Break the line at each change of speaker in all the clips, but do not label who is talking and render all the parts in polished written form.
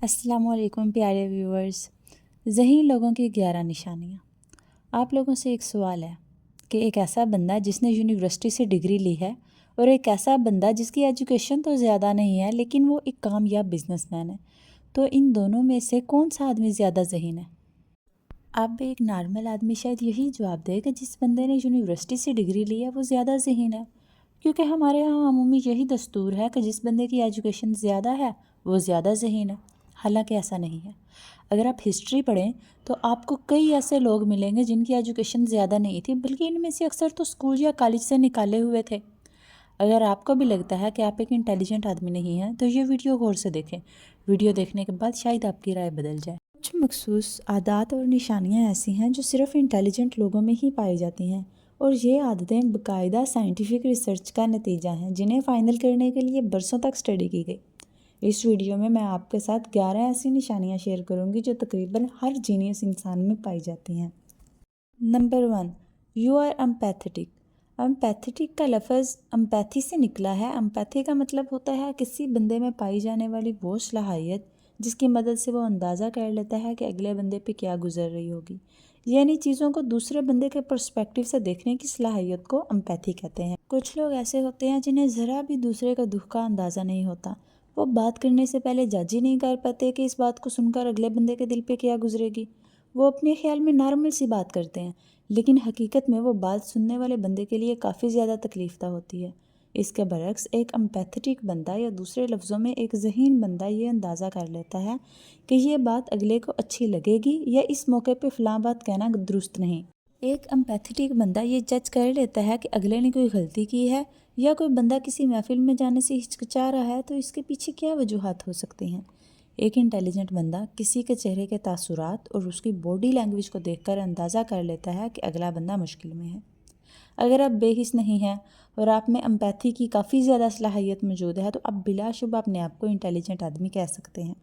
السلام علیکم پیارے ویورز۔ ذہین لوگوں کی 11 نشانیاں۔ آپ لوگوں سے ایک سوال ہے کہ ایک ایسا بندہ جس نے یونیورسٹی سے ڈگری لی ہے اور ایک ایسا بندہ جس کی ایجوکیشن تو زیادہ نہیں ہے لیکن وہ ایک کامیاب بزنس مین ہے، تو ان دونوں میں سے کون سا آدمی زیادہ ذہین ہے؟ اب ایک نارمل آدمی شاید یہی جواب دے کہ جس بندے نے یونیورسٹی سے ڈگری لی ہے وہ زیادہ ذہین ہے، کیونکہ ہمارے ہاں عمومی یہی دستور ہے کہ جس بندے کی ایجوکیشن زیادہ ہے وہ زیادہ ذہین ہے۔ حالانکہ ایسا نہیں ہے۔ اگر آپ ہسٹری پڑھیں تو آپ کو کئی ایسے لوگ ملیں گے جن کی ایجوکیشن زیادہ نہیں تھی، بلکہ ان میں سے اکثر تو اسکول یا کالج سے نکالے ہوئے تھے۔ اگر آپ کو بھی لگتا ہے کہ آپ ایک انٹیلیجنٹ آدمی نہیں ہیں تو یہ ویڈیو غور سے دیکھیں۔ ویڈیو دیکھنے کے بعد شاید آپ کی رائے بدل جائے۔ کچھ مخصوص عادات اور نشانیاں ایسی ہیں جو صرف انٹیلیجنٹ لوگوں میں ہی پائی جاتی ہیں، اور یہ عادتیں باقاعدہ سائنٹیفک ریسرچ کا نتیجہ ہیں جنہیں فائنل کرنے کے لیے برسوں تک اسٹڈی کی گئی۔ اس ویڈیو میں آپ کے ساتھ 11 ایسی نشانیاں شیئر کروں گی جو تقریباً ہر جینیس انسان میں پائی جاتی ہیں۔ Number 1، you are empathetic. Empathetic کا لفظ امپیتھی سے نکلا ہے۔ امپیتھی کا مطلب ہوتا ہے کسی بندے میں پائی جانے والی وہ صلاحیت جس کی مدد سے وہ اندازہ کر لیتا ہے کہ اگلے بندے پہ کیا گزر رہی ہوگی، یعنی چیزوں کو دوسرے بندے کے پرسپیکٹیو سے دیکھنے کی صلاحیت کو امپیتھی کہتے ہیں۔ کچھ لوگ ایسے ہوتے ہیں جنہیں ذرا بھی دوسرے کا دکھ کا اندازہ نہیں ہوتا۔ وہ بات کرنے سے پہلے جج ہی نہیں کر پاتے کہ اس بات کو سن کر اگلے بندے کے دل پہ کیا گزرے گی۔ وہ اپنے خیال میں نارمل سی بات کرتے ہیں، لیکن حقیقت میں وہ بات سننے والے بندے کے لیے کافی زیادہ تکلیف دہ ہوتی ہے۔ اس کے برعکس ایک امپیتھیٹک بندہ یا دوسرے لفظوں میں ایک ذہین بندہ یہ اندازہ کر لیتا ہے کہ یہ بات اگلے کو اچھی لگے گی یا اس موقع پہ فلاں بات کہنا درست نہیں۔ ایک امپیتھیٹک بندہ یہ جج کر لیتا ہے کہ اگلے نے کوئی غلطی کی ہے، یا کوئی بندہ کسی محفل میں جانے سے ہچکچا رہا ہے تو اس کے پیچھے کیا وجوہات ہو سکتی ہیں۔ ایک انٹیلیجنٹ بندہ کسی کے چہرے کے تاثرات اور اس کی باڈی لینگویج کو دیکھ کر اندازہ کر لیتا ہے کہ اگلا بندہ مشکل میں ہے۔ اگر آپ بے حس نہیں ہیں اور آپ میں امپیتھی کی کافی زیادہ صلاحیت موجود ہے تو آپ بلا شبہ اپنے آپ کو انٹیلیجنٹ آدمی کہہ سکتے ہیں۔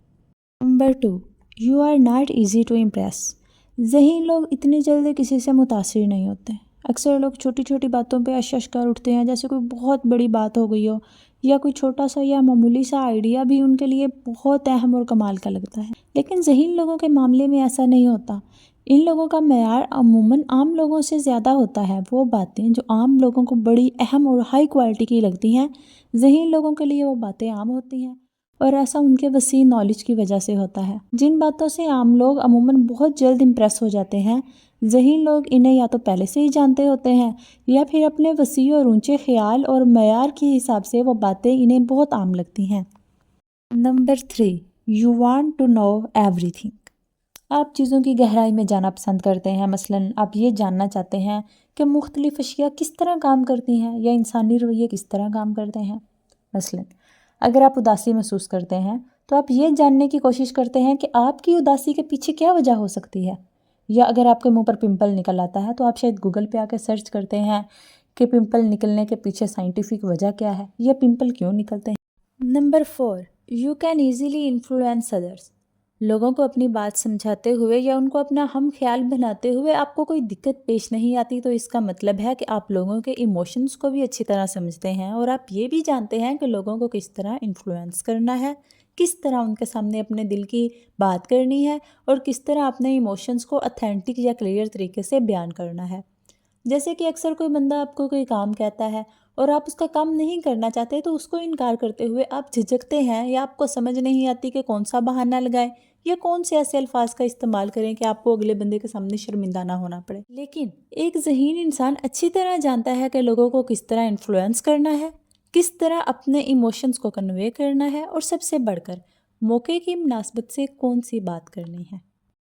Number 2، you are not easy to impress. ذہین لوگ اتنی جلدی کسی سے متاثر نہیں ہوتے۔ اکثر لوگ چھوٹی چھوٹی باتوں پہ اشش کر اٹھتے ہیں، جیسے کوئی بہت بڑی بات ہو گئی ہو، یا کوئی چھوٹا سا یا معمولی سا آئیڈیا بھی ان کے لیے بہت اہم اور کمال کا لگتا ہے۔ لیکن ذہین لوگوں کے معاملے میں ایسا نہیں ہوتا۔ ان لوگوں کا معیار عموماً عام لوگوں سے زیادہ ہوتا ہے۔ وہ باتیں جو عام لوگوں کو بڑی اہم اور ہائی کوالٹی کی لگتی ہیں، ذہین لوگوں کے لیے وہ باتیں عام ہوتی ہیں، اور ایسا ان کے وسیع نالج کی وجہ سے ہوتا ہے۔ جن باتوں سے عام لوگ عموماً بہت جلد امپریس ہو جاتے ہیں، ذہین لوگ انہیں یا تو پہلے سے ہی جانتے ہوتے ہیں یا پھر اپنے وسیع اور اونچے خیال اور معیار کے حساب سے وہ باتیں انہیں بہت عام لگتی ہیں۔ Number 3، you want to know everything. آپ چیزوں کی گہرائی میں جانا پسند کرتے ہیں۔ مثلاً آپ یہ جاننا چاہتے ہیں کہ مختلف اشیاء کس طرح کام کرتی ہیں یا انسانی رویے کس طرح کام کرتے ہیں۔ مثلاً اگر آپ اداسی محسوس کرتے ہیں تو آپ یہ جاننے کی کوشش کرتے ہیں کہ آپ کی اداسی کے پیچھے کیا وجہ ہو سکتی ہے، یا اگر آپ کے منہ پر پمپل نکل آتا ہے تو آپ شاید گوگل پہ آ کے سرچ کرتے ہیں کہ پمپل نکلنے کے پیچھے سائنٹیفک وجہ کیا ہے، یا پمپل کیوں نکلتے ہیں۔ Number 4، you can easily influence others. لوگوں کو اپنی بات سمجھاتے ہوئے یا ان کو اپنا ہم خیال بناتے ہوئے آپ کو کوئی دقت پیش نہیں آتی، تو اس کا مطلب ہے کہ آپ لوگوں کے ایموشنز کو بھی اچھی طرح سمجھتے ہیں، اور آپ یہ بھی جانتے ہیں کہ لوگوں کو کس طرح انفلوئنس کرنا ہے، کس طرح ان کے سامنے اپنے دل کی بات کرنی ہے، اور کس طرح اپنے ایموشنز کو اتھینٹک یا کلیئر طریقے سے بیان کرنا ہے۔ جیسے کہ اکثر کوئی بندہ آپ کو کوئی کام کہتا ہے اور آپ اس کا کام نہیں کرنا چاہتے تو اس کو انکار کرتے ہوئے آپ جھجکتے ہیں، یا آپ کو سمجھ نہیں آتی کہ کون سا بہانہ لگائیں یا کون سے ایسے الفاظ کا استعمال کریں کہ آپ کو اگلے بندے کے سامنے شرمندہ نہ ہونا پڑے۔ لیکن ایک ذہین انسان اچھی طرح جانتا ہے کہ لوگوں کو کس طرح انفلوئنس کرنا ہے، کس طرح اپنے ایموشنز کو کنوے کرنا ہے، اور سب سے بڑھ کر موقع کی مناسبت سے کون سی بات کرنی ہے۔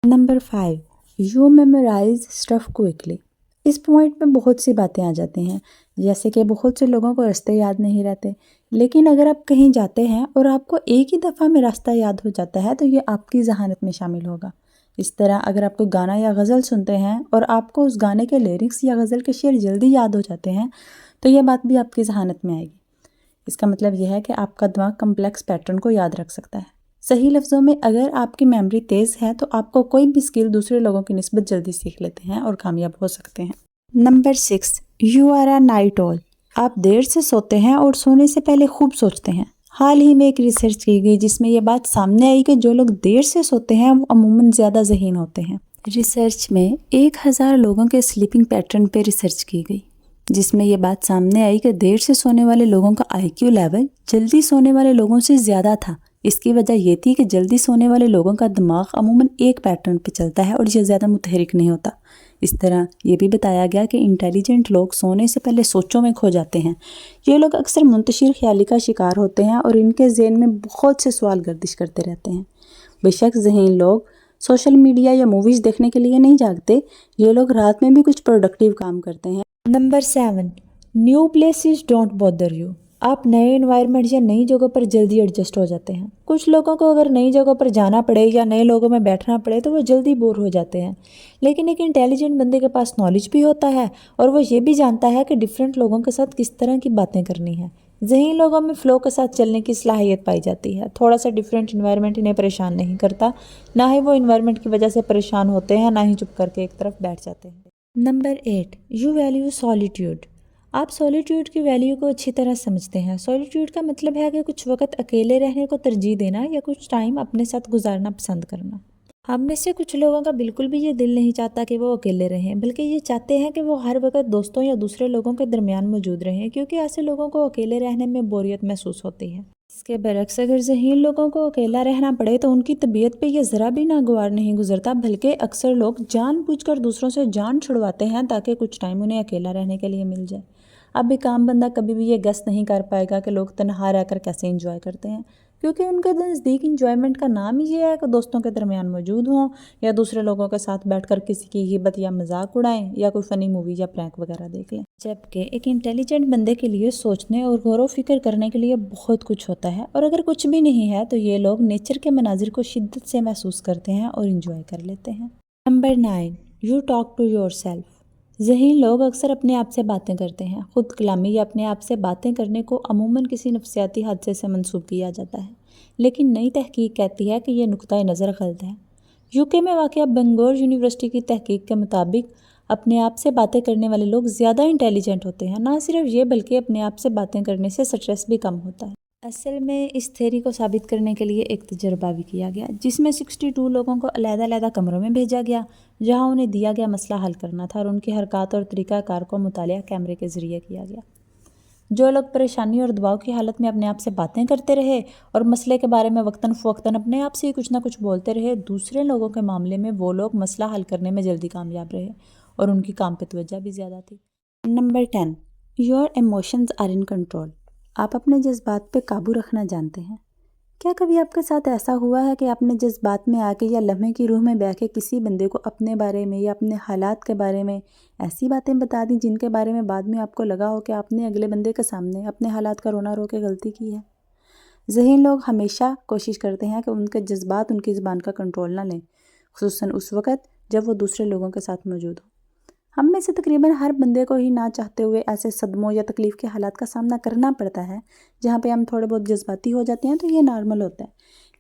Number 5، you memorize stuff quickly. اس پوائنٹ میں بہت سی باتیں آ جاتی ہیں، جیسے کہ بہت سے لوگوں کو راستے یاد نہیں رہتے، لیکن اگر آپ کہیں جاتے ہیں اور آپ کو ایک ہی دفعہ میں راستہ یاد ہو جاتا ہے تو یہ آپ کی ذہانت میں شامل ہوگا۔ اس طرح اگر آپ کو گانا یا غزل سنتے ہیں اور آپ کو اس گانے کے لیرکس یا غزل کے شعر جلدی یاد ہو جاتے ہیں تو یہ بات بھی آپ کی ذہانت میں آئے گی۔ اس کا مطلب یہ ہے کہ آپ کا دماغ کمپلیکس پیٹرن کو یاد رکھ سکتا ہے۔ صحیح لفظوں میں اگر آپ کی میموری تیز ہے تو آپ کو کوئی بھی اسکل دوسرے لوگوں کی نسبت جلدی سیکھ لیتے ہیں اور کامیاب ہو سکتے ہیں۔ Number 6، you are a night owl. آپ دیر سے سوتے ہیں اور سونے سے پہلے خوب سوچتے ہیں۔ حال ہی میں ایک ریسرچ کی گئی جس میں یہ بات سامنے آئی کہ جو لوگ دیر سے سوتے ہیں وہ عموماً زیادہ ذہین ہوتے ہیں۔ ریسرچ میں 1000 لوگوں کے سلیپنگ پیٹرن پہ ریسرچ کی گئی جس میں یہ بات سامنے آئی کہ دیر سے سونے والے لوگوں کا آئی کیو لیول جلدی سونے والے لوگوں سے زیادہ تھا۔ اس کی وجہ یہ تھی کہ جلدی سونے والے لوگوں کا دماغ عموماً ایک پیٹرن پہ چلتا ہے اور یہ زیادہ متحرک نہیں ہوتا۔ اس طرح یہ بھی بتایا گیا کہ انٹیلیجنٹ لوگ سونے سے پہلے سوچوں میں کھو جاتے ہیں۔ یہ لوگ اکثر منتشر خیالی کا شکار ہوتے ہیں اور ان کے ذہن میں بہت سے سوال گردش کرتے رہتے ہیں۔ بے شک ذہین لوگ سوشل میڈیا یا موویز دیکھنے کے لیے نہیں جاگتے، یہ لوگ رات میں بھی کچھ پروڈکٹیو کام کرتے ہیں۔ Number 7، new places don't bother you. آپ نئے انوائرمنٹ یا نئی جگہوں پر جلدی ایڈجسٹ ہو جاتے ہیں۔ کچھ لوگوں کو اگر نئی جگہوں پر جانا پڑے یا نئے لوگوں میں بیٹھنا پڑے تو وہ جلدی بور ہو جاتے ہیں، لیکن ایک انٹیلیجنٹ بندے کے پاس نالج بھی ہوتا ہے اور وہ یہ بھی جانتا ہے کہ ڈیفرنٹ لوگوں کے ساتھ کس طرح کی باتیں کرنی ہیں۔ ذہین لوگوں میں فلو کے ساتھ چلنے کی صلاحیت پائی جاتی ہے۔ تھوڑا سا ڈیفرنٹ انوائرمنٹ انہیں پریشان نہیں کرتا، نہ ہی وہ انوائرمنٹ کی وجہ سے پریشان ہوتے ہیں، نہ ہی چپ کر کے ایک طرف بیٹھ جاتے ہیں۔ Number 8، you value solitude. آپ سولیٹیوڈ کی ویلیو کو اچھی طرح سمجھتے ہیں۔ سولیٹیوڈ کا مطلب ہے کہ کچھ وقت اکیلے رہنے کو ترجیح دینا یا کچھ ٹائم اپنے ساتھ گزارنا پسند کرنا۔ ہم میں سے کچھ لوگوں کا بالکل بھی یہ دل نہیں چاہتا کہ وہ اکیلے رہیں، بلکہ یہ چاہتے ہیں کہ وہ ہر وقت دوستوں یا دوسرے لوگوں کے درمیان موجود رہیں، کیونکہ ایسے لوگوں کو اکیلے رہنے میں بوریت محسوس ہوتی ہے۔ اس کے برعکس اگر ذہین لوگوں کو اکیلا رہنا پڑے تو ان کی طبیعت پہ یہ ذرا بھی ناگوار نہیں گزرتا، بلکہ اکثر لوگ جان بوجھ کر دوسروں سے جان چھڑواتے ہیں تاکہ کچھ ٹائم انہیں اکیلا رہنے کے لیے مل جائے۔ اب ایک عام بندہ کبھی بھی یہ گیس نہیں کر پائے گا کہ لوگ تنہا رہ کر کیسے انجوائے کرتے ہیں، کیونکہ ان کے نزدیک انجوائمنٹ کا نام ہی یہ ہے کہ دوستوں کے درمیان موجود ہوں یا دوسرے لوگوں کے ساتھ بیٹھ کر کسی کی غیبت یا مذاق اڑائیں یا کوئی فنی مووی یا پرینک وغیرہ دیکھ لیں۔ جبکہ ایک انٹیلیجنٹ بندے کے لیے سوچنے اور غور و فکر کرنے کے لیے بہت کچھ ہوتا ہے، اور اگر کچھ بھی نہیں ہے تو یہ لوگ نیچر کے مناظر کو شدت سے محسوس کرتے ہیں اور انجوائے کر لیتے ہیں۔ Number 9، you talk to yourself. ذہین لوگ اکثر اپنے آپ سے باتیں کرتے ہیں۔ خود کلامی یا اپنے آپ سے باتیں کرنے کو عموماً کسی نفسیاتی حادثے سے منسوب کیا جاتا ہے، لیکن نئی تحقیق کہتی ہے کہ یہ نقطۂ نظر غلط ہے۔ یوکے میں واقع بنگور یونیورسٹی کی تحقیق کے مطابق اپنے آپ سے باتیں کرنے والے لوگ زیادہ انٹیلیجنٹ ہوتے ہیں۔ نہ صرف یہ بلکہ اپنے آپ سے باتیں کرنے سے سٹریس بھی کم ہوتا ہے۔ اصل میں اس تھیوری کو ثابت کرنے کے لیے ایک تجربہ بھی کیا گیا جس میں 62 لوگوں کو علیحدہ علیحدہ کمروں میں بھیجا گیا جہاں انہیں دیا گیا مسئلہ حل کرنا تھا، اور ان کی حرکات اور طریقہ کار کو مطالعہ کیمرے کے ذریعے کیا گیا۔ جو لوگ پریشانی اور دباؤ کی حالت میں اپنے آپ سے باتیں کرتے رہے اور مسئلے کے بارے میں وقتاً فوقتاً اپنے آپ سے ہی کچھ نہ کچھ بولتے رہے، دوسرے لوگوں کے معاملے میں وہ لوگ مسئلہ حل کرنے میں جلدی کامیاب رہے اور ان کی کام پہ توجہ بھی زیادہ تھی۔ Number 10، your emotions are in control. آپ اپنے جذبات پہ قابو رکھنا جانتے ہیں۔ کیا کبھی آپ کے ساتھ ایسا ہوا ہے کہ آپ نے جذبات میں آ کے یا لمحے کی روح میں بہ کے کسی بندے کو اپنے بارے میں یا اپنے حالات کے بارے میں ایسی باتیں بتا دیں جن کے بارے میں بعد میں آپ کو لگا ہو کہ آپ نے اگلے بندے کے سامنے اپنے حالات کا رونا رو کے غلطی کی ہے؟ ذہین لوگ ہمیشہ کوشش کرتے ہیں کہ ان کے جذبات ان کی زبان کا کنٹرول نہ لیں، خصوصاً اس وقت جب وہ دوسرے لوگوں کے ساتھ موجود ہوں۔ ہم میں سے تقریباً ہر بندے کو ہی نہ چاہتے ہوئے ایسے صدموں یا تکلیف کے حالات کا سامنا کرنا پڑتا ہے جہاں پہ ہم تھوڑے بہت جذباتی ہو جاتے ہیں، تو یہ نارمل ہوتا ہے،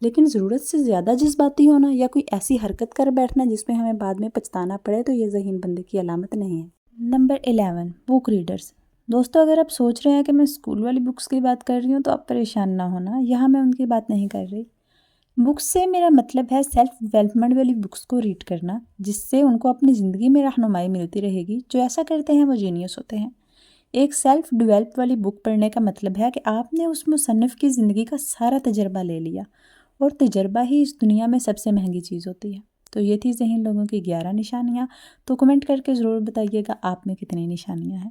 لیکن ضرورت سے زیادہ جذباتی ہونا یا کوئی ایسی حرکت کر بیٹھنا جس میں ہمیں بعد میں پچھتانا پڑے تو یہ ذہین بندے کی علامت نہیں ہے۔ نمبر 11، بک ریڈرز۔ دوستو، اگر آپ سوچ رہے ہیں کہ میں اسکول والی بکس کی بات کر رہی ہوں تو آپ پریشان نہ ہونا، یہاں میں ان کی بات نہیں کر رہی۔ بکس سے میرا مطلب ہے سیلف ڈیولپمنٹ والی بکس کو ریڈ کرنا، جس سے ان کو اپنی زندگی میں رہنمائی ملتی رہے گی۔ جو ایسا کرتے ہیں وہ جینیس ہوتے ہیں۔ ایک سیلف ڈیولپ والی بک پڑھنے کا مطلب ہے کہ آپ نے اس مصنف کی زندگی کا سارا تجربہ لے لیا، اور تجربہ ہی اس دنیا میں سب سے مہنگی چیز ہوتی ہے۔ تو یہ تھی ذہین لوگوں کی 11 نشانیاں۔ تو کمنٹ کر کے ضرور بتائیے گا آپ میں کتنی نشانیاں ہیں۔